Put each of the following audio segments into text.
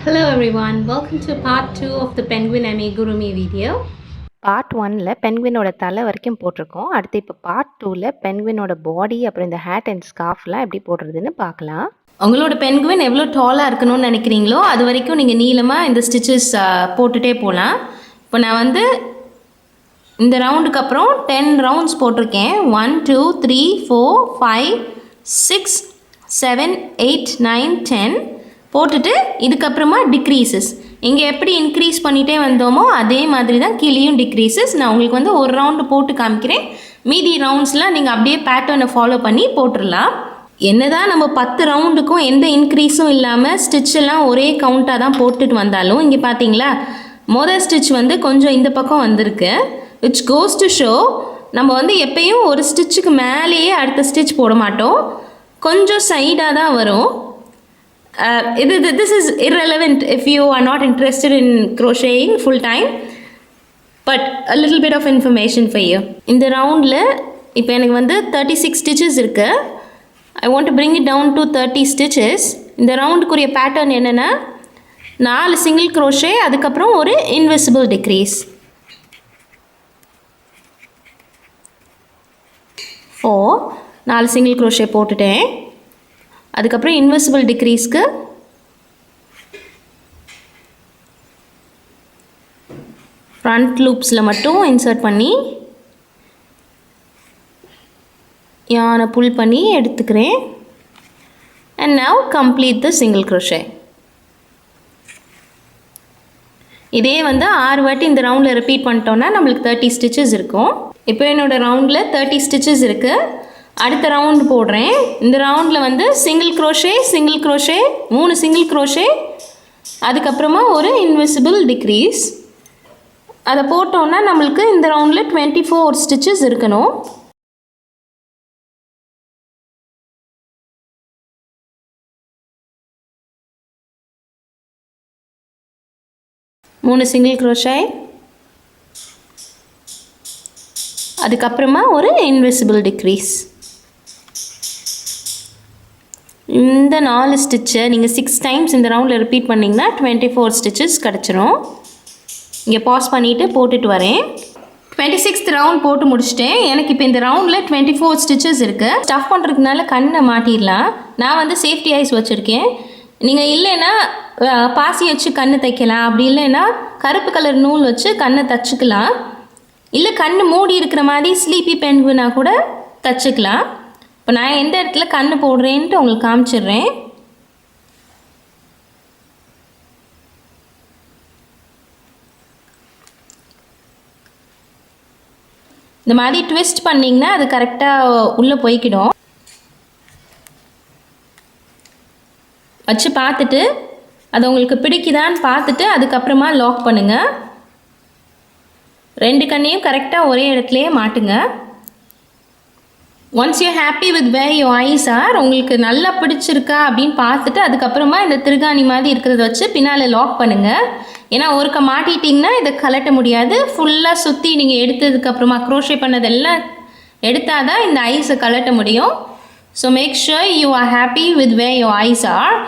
Hello everyone, welcome to part 2 of the penguin amigurumi video. Part 1ல் பென்குவினோட தலை வரைக்கும் போட்டிருக்கோம். அடுத்து இப்போ பார்ட் 2ல் பென்குவினோட பாடி அப்புறம் இந்த ஹேட் அண்ட் ஸ்கார்ஃப்லாம் எப்படி போடுறதுன்னு பார்க்கலாம். உங்களோட பென்குவின் எவ்வளோ டாலாக இருக்கணும்னு நினைக்கிறீங்களோ அது வரைக்கும் நீங்கள் நீளமாக இந்த ஸ்டிச்சஸ் போட்டுகிட்டே போகலாம். இப்போ நான் வந்து இந்த ரவுண்டுக்கு அப்புறம் 10 ரவுண்ட்ஸ் போட்டிருக்கேன். 1 2 3 4 5 6 7 8 9 10 போட்டுட்டு இதுக்கப்புறமா டிக்ரீசஸ். இங்கே எப்படி இன்க்ரீஸ் பண்ணிகிட்டே வந்தோமோ அதே மாதிரி தான் கீழேயும் டிக்ரீசஸ். நான் உங்களுக்கு வந்து ஒரு ரவுண்டு போட்டு காமிக்கிறேன். மீதி ரவுண்ட்ஸ்லாம் நீங்கள் அப்படியே பேட்டர்னை ஃபாலோ பண்ணி போட்டுடலாம். என்னதான் நம்ம 10 ரவுண்டுக்கும் எந்த இன்க்ரீஸும் இல்லாமல் ஸ்டிச்செல்லாம் ஒரே கவுண்ட்டாக தான் போட்டுட்டு வந்தாலும் இங்கே பார்த்தீங்களா மொதல் ஸ்டிச் வந்து கொஞ்சம் இந்த பக்கம் வந்திருக்கு. விச் கோஸ் டு ஷோ நம்ம வந்து எப்பயும் ஒரு ஸ்டிச்சுக்கு மேலேயே அடுத்த ஸ்டிச் போட மாட்டோம், கொஞ்சம் சைடாக தான் வரும். This is irrelevant if you are not interested in crocheting full time, but a little bit of information for you. இந்த ரவுண்டில் இப்போ எனக்கு வந்து 36 stitches இருக்கு. I want to bring it down to 30 stitches. இந்த ரவுண்டுக்குரிய பேட்டர்ன் என்னென்னா 4 சிங்கிள் crochet, அதுக்கப்புறம் ஒரு invisible decrease. 4 சிங்கிள் crochet போட்டுட்டேன். அதுக்கப்புறம் இன்விசிபிள் டிக்ரீஸ்க்கு ஃப்ரண்ட் லூப்ஸில் மட்டும் இன்சர்ட் பண்ணி யானை புல் பண்ணி எடுத்துக்கிறேன். And now complete the single crochet. இதே வந்து 6 வாட்டி இந்த ரவுண்டில் ரிப்பீட் பண்ணிட்டோன்னா நம்மளுக்கு 30 ஸ்டிச்சஸ் இருக்கும். இப்போ என்னோடய ரவுண்டில் 30 ஸ்டிச்சஸ் இருக்குது. அடுத்த ரவுண்டு போடுறேன். இந்த ரவுண்டில் வந்து சிங்கிள் crochet 3 சிங்கிள் crochet, அதுக்கப்புறமா ஒரு இன்விசிபிள் டிக்ரீஸ். அதை போட்டோன்னா நம்மளுக்கு இந்த ரவுண்டில் 24 ஸ்டிச்சஸ் இருக்கணும். மூணு சிங்கிள் crochet, அதுக்கப்புறமா ஒரு இன்விசிபிள் டிக்ரீஸ். இந்த 4 ஸ்டிச்சை நீங்கள் 6 டைம்ஸ் இந்த ரவுண்டில் ரிப்பீட் பண்ணிங்கன்னா 24 ஸ்டிச்சஸ் கிடச்சிரும். இங்கே பாஸ் பண்ணிவிட்டு போட்டுட்டு வரேன். 26th ரவுண்ட் போட்டு முடிச்சிட்டேன். எனக்கு இப்போ இந்த ரவுண்டில் 24 ஸ்டிச்சஸ் இருக்குது. ஸ்டஃப் பண்ணுறதுனால கண்ணை மாட்டிடலாம். நான் வந்து சேஃப்டி ஐஸ் வச்சுருக்கேன். நீங்கள் இல்லைன்னா பாசி வச்சு கண்ணு தைக்கலாம், அப்படி இல்லைன்னா கருப்பு கலர் நூல் வச்சு கண்ணை தைச்சிக்கலாம், இல்லை கண்ணு மூடி இருக்கிற மாதிரி ஸ்லீப்பி பென்குவினா கூட தைச்சிக்கலாம். இப்போ நான் எந்த இடத்துல கண்ணு போடுறேன்ட்டு உங்களுக்கு காமிச்சிடுறேன். இந்த மாதிரி ட்விஸ்ட் பண்ணிங்கன்னா அது கரெக்டாக உள்ளே போய்க்கிடும். வச்சு பார்த்துட்டு அது உங்களுக்கு பிடிக்குதான்னு பார்த்துட்டு அதுக்கப்புறமா லாக் பண்ணுங்கள். 2 கண்ணையும் கரெக்டாக ஒரே இடத்துலையே மாட்டுங்க. Once you happy with where you eyes are, உங்களுக்கு நல்லா பிடிச்சிருக்கா அப்படின்னு பார்த்துட்டு அதுக்கப்புறமா இந்த திருகாணி மாதிரி இருக்கிறத வச்சு பின்னால் லாக் பண்ணுங்கள். ஏன்னா ஒருக்க மாட்டிட்டிங்கன்னா இதை கலட்ட முடியாது. ஃபுல்லாக சுற்றி நீங்கள் எடுத்ததுக்கப்புறமா க்ரோஷே பண்ணதெல்லாம் எடுத்தால் தான் இந்த ஐஸை கலட்ட முடியும். So make sure you are happy with where you eyes are.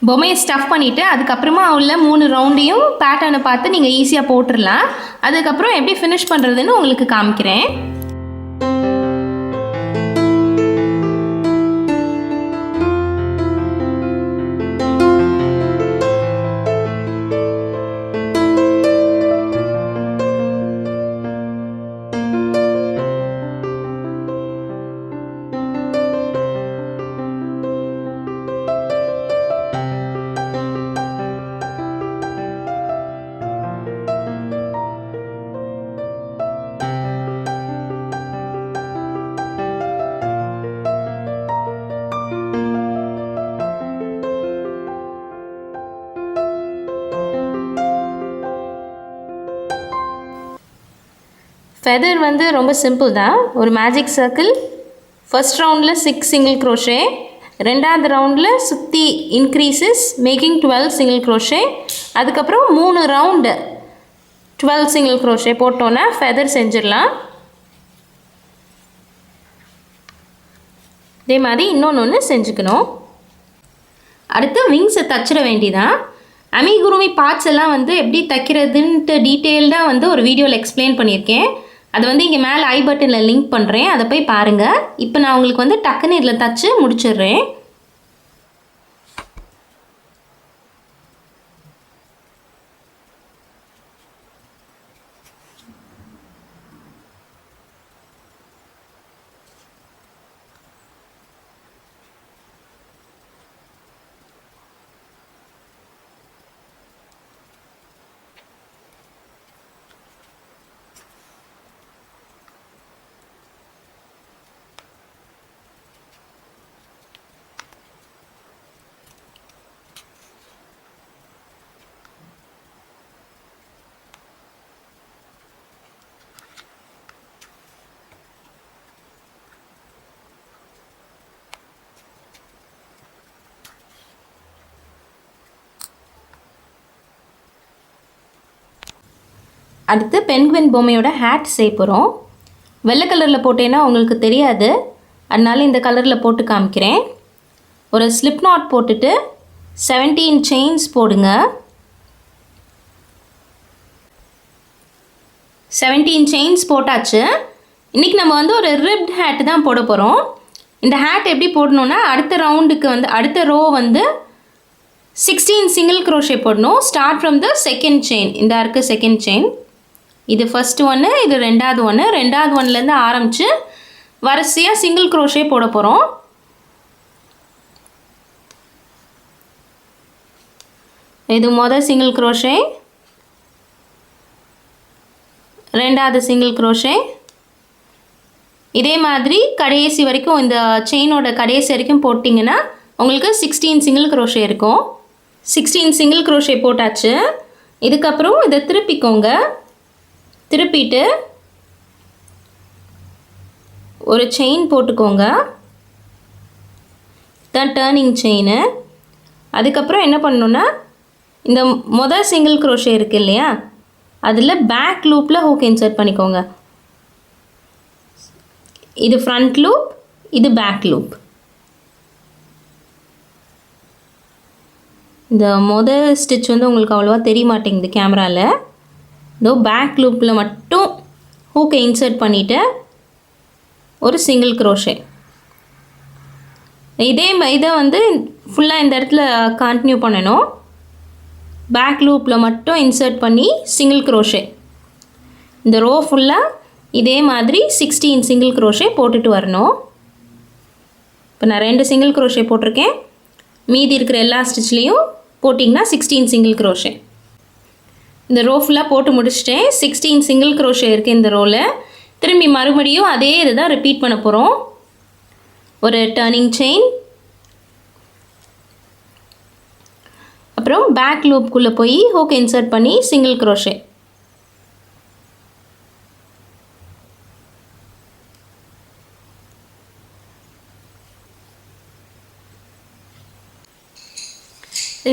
பொம்மையை ஸ்டஃப் பண்ணிவிட்டு அதுக்கப்புறமா உள்ள 3 ரவுண்டையும் பேட்டர்னை பார்த்து நீங்கள் ஈஸியாக போட்டுடலாம். அதுக்கப்புறம் எப்படி ஃபினிஷ் பண்ணுறதுன்னு உங்களுக்கு காமிக்கிறேன். ஃபெதர் வந்து ரொம்ப சிம்பிள் தான். ஒரு மேஜிக் சர்க்கிள், ஃபர்ஸ்ட் ரவுண்டில் 6 சிங்கிள் க்ரோஷே, ரெண்டாவது ரவுண்டில் சுற்றி இன்க்ரீசஸ் மேக்கிங் 12 சிங்கிள் க்ரோஷே, அதுக்கப்புறம் 3 ரவுண்டு 12 சிங்கிள் க்ரோஷே போட்டோன்னா ஃபெதர் செஞ்சிடலாம். இதே மாதிரி இன்னொன்று செஞ்சுக்கணும். அடுத்து விங்ஸை தச்சிட வேண்டிதான். அமிகுருமி பார்ட்ஸ் எல்லாம் வந்து எப்படி தைக்கிறதுன்ட்டு டீட்டெயில்டாக வந்து ஒரு வீடியோவில் எக்ஸ்பிளைன் பண்ணியிருக்கேன். அது வந்து இங்கே மேலே ஐ பட்டனில் லிங்க் பண்ணுறேன், அதை போய் பாருங்கள். இப்போ நான் உங்களுக்கு வந்து டக்குன்னு இதில் தச்சு முடிச்சிடுறேன். அடுத்து பென்குயின் பொம்மையோட ஹேட் செய்ய போகிறோம். வெள்ளை கலரில் போட்டேன்னா உங்களுக்கு தெரியாது, அதனால இந்த கலரில் போட்டு காமிக்கிறேன். ஒரு ஸ்லிப் நாட் போட்டுட்டு 17 செயின்ஸ் போடுங்க. 17 செயின்ஸ் போட்டாச்சு. இன்றைக்கி நம்ம வந்து ஒரு ரிப்ட் ஹேட் தான் போட போகிறோம். இந்த ஹேட் எப்படி போடணுன்னா, அடுத்த ரவுண்டுக்கு வந்து அடுத்த ரோ வந்து 16 சிங்கிள் க்ரோஷே போடணும். Start from the second chain. இந்த இருக்குது செகண்ட் செயின், இது ஃபஸ்ட்டு ஒன்று, இது ரெண்டாவது ஒன்று. ரெண்டாவது ஒன்றுலேருந்து ஆரம்பித்து வரிசையாக சிங்கிள் க்ரோஷே போட போகிறோம். இது மொதல் சிங்கிள் க்ரோஷே, ரெண்டாவது சிங்கிள் க்ரோஷே. இதே மாதிரி கடைசி வரைக்கும், இந்த செயினோட கடைசி வரைக்கும் போட்டிங்கன்னா உங்களுக்கு 16 சிங்கிள் க்ரோஷே இருக்கும். 16 சிங்கிள் க்ரோஷே போட்டாச்சு. இதுக்கப்புறம் இதை திருப்பிக்கோங்க. திருப்பிட்டு ஒரு செயின் போட்டுக்கோங்க, தான் டர்னிங் செயின். அதுக்கப்புறம் என்ன பண்ணணுன்னா, இந்த மொதல் சிங்கிள் க்ரோஷே இருக்குது இல்லையா, அதில் பேக் லூப்பில் ஹூக் இன்சர்ட் பண்ணிக்கோங்க. இது ஃப்ரண்ட் லூப், இது பேக் லூப். இந்த மொதல் ஸ்டிச் வந்து உங்களுக்கு அவ்வளோவா தெரிய மாட்டேங்குது கேமராவில். இதோ பேக் லூப்பில் மட்டும் ஹூக்கை இன்சர்ட் பண்ணிவிட்டு ஒரு சிங்கிள் க்ரோஷே. இதை வந்து ஃபுல்லாக இந்த இடத்துல கண்டினியூ பண்ணணும். பேக் லூப்பில் மட்டும் இன்சர்ட் பண்ணி சிங்கிள் க்ரோஷே. இந்த ரோ ஃபுல்லாக இதே மாதிரி 16 சிங்கிள் க்ரோஷே போட்டுட்டு வரணும். இப்போ நான் 2 சிங்கிள் க்ரோஷே போட்டிருக்கேன். மீதி இருக்கிற எல்லா ஸ்டிச்லேயும் போட்டிங்கன்னா 16 சிங்கிள் க்ரோஷே. இந்த ரோ ஃபுல்லாக போட்டு முடிச்சிட்டேன். 16 சிங்கிள் க்ரோஷே இருக்குது இந்த ரோவில். திரும்பி மறுபடியும் அதே இதை தான் ரிப்பீட் பண்ண போகிறோம். ஒரு டர்னிங் செயின், அப்புறம் பேக் லூப்குள்ளே போய் ஹூக் இன்சர்ட் பண்ணி சிங்கிள் க்ரோஷே.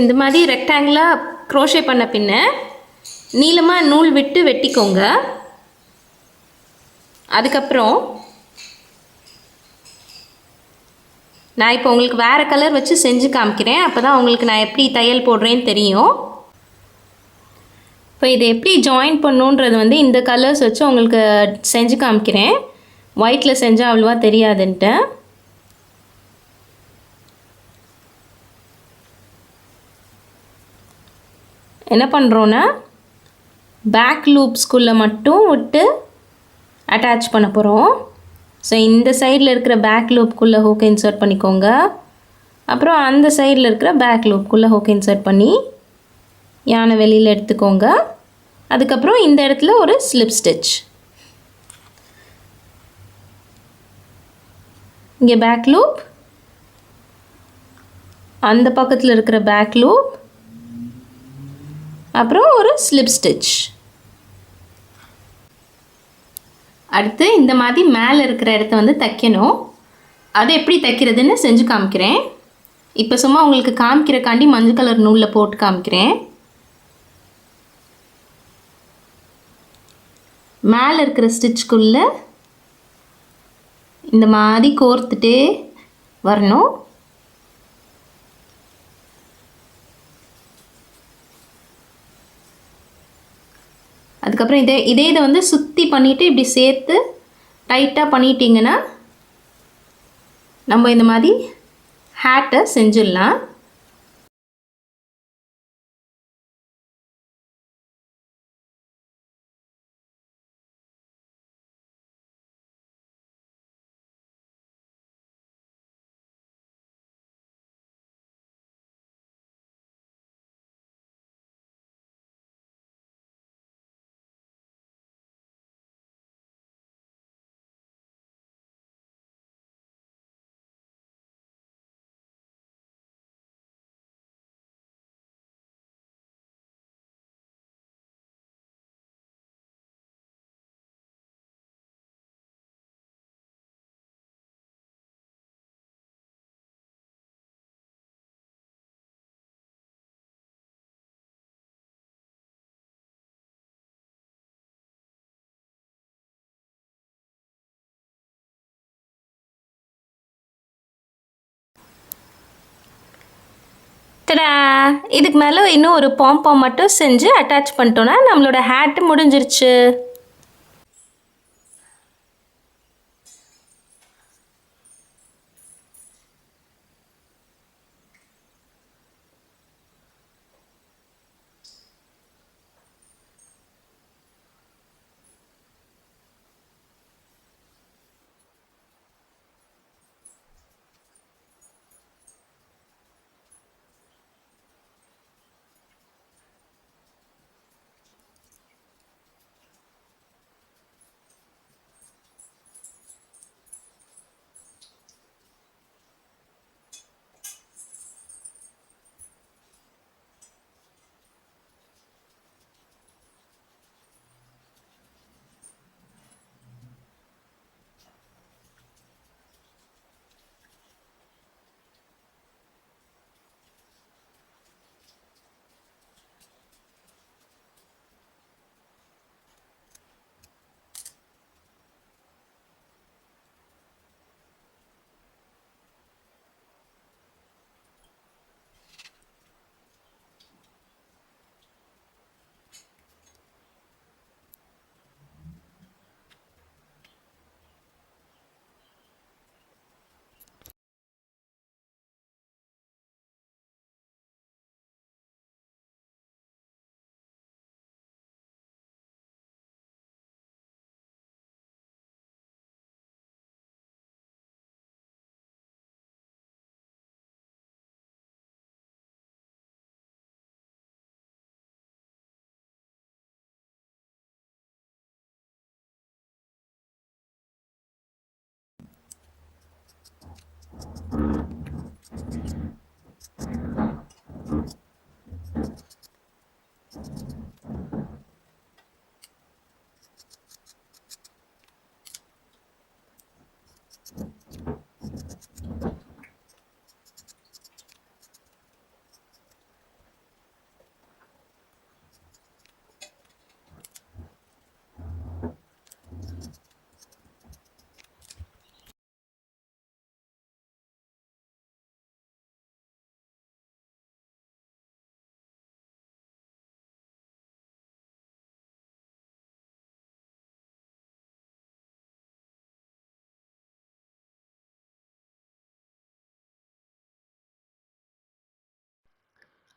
இந்த மாதிரி ரெக்டாங்குலாக க்ரோஷே பண்ண பின்ன நீளமாக நூல் விட்டு வெட்டிக்கோங்க. அதுக்கப்புறம் நான் இப்போ உங்களுக்கு வேறு கலர் வச்சு செஞ்சு காமிக்கிறேன். அப்போ தான் உங்களுக்கு நான் எப்படி தையல் போடுறேன்னு தெரியும். இப்போ இதை எப்படி ஜாயின் பண்ணுன்றது வந்து இந்த கலர்ஸ் வச்சு உங்களுக்கு செஞ்சு காமிக்கிறேன். ஒயிட்டில் செஞ்சால் அவ்வளோவா தெரியாதுன்ட்டு. என்ன பண்ணுறோன்னா பேக் லூப்ஸ்குள்ளே மட்டும் விட்டு அட்டாச் பண்ண போகிறோம். ஸோ இந்த சைடில் இருக்கிற பேக் லூப்குள்ளே ஹூக் இன்சர்ட் பண்ணிக்கோங்க. அப்புறம் அந்த சைடில் இருக்கிற பேக் லூப்குள்ளே ஹூக் இன்சர்ட் பண்ணி யானை வெளியில் எடுத்துக்கோங்க. அதுக்கப்புறம் இந்த இடத்துல ஒரு ஸ்லிப் ஸ்டிச். இங்கே பேக் லூப், அந்த பக்கத்தில் இருக்கிற பேக் லூப், அப்புறம் ஒரு ஸ்லிப் ஸ்டிச். அடுத்து இந்த மாதிரி மேலே இருக்கிற இடத்த வந்து தைக்கணும். அதை எப்படி தைக்கிறதுன்னு செஞ்சு காமிக்கிறேன். இப்போ சும்மா உங்களுக்கு காமிக்கிறக்காண்டி மஞ்சள் கலர் நூலில் போட்டு காமிக்கிறேன். மேலே இருக்கிற ஸ்டிச்சுக்குள்ளே இந்த மாதிரி கோர்த்துட்டே வரணும். அதுக்கப்புறம் இதை வந்து சுற்றி பண்ணிவிட்டு இப்படி சேர்த்து டைட்டாக பண்ணிட்டீங்கன்னா நம்ம இந்த மாதிரி ஹேட்டை செஞ்சிடலாம். டடா! இதுக்கு மேலே இன்னும் ஒரு பாம் மட்டும் செஞ்சு அட்டாச் பண்ணிட்டோன்னா நம்மளோட ஹேட்டு முடிஞ்சிருச்சு.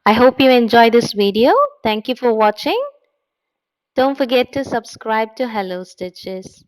I hope you enjoy this video. Thank you for watching. Don't forget to subscribe to Hello Stitches.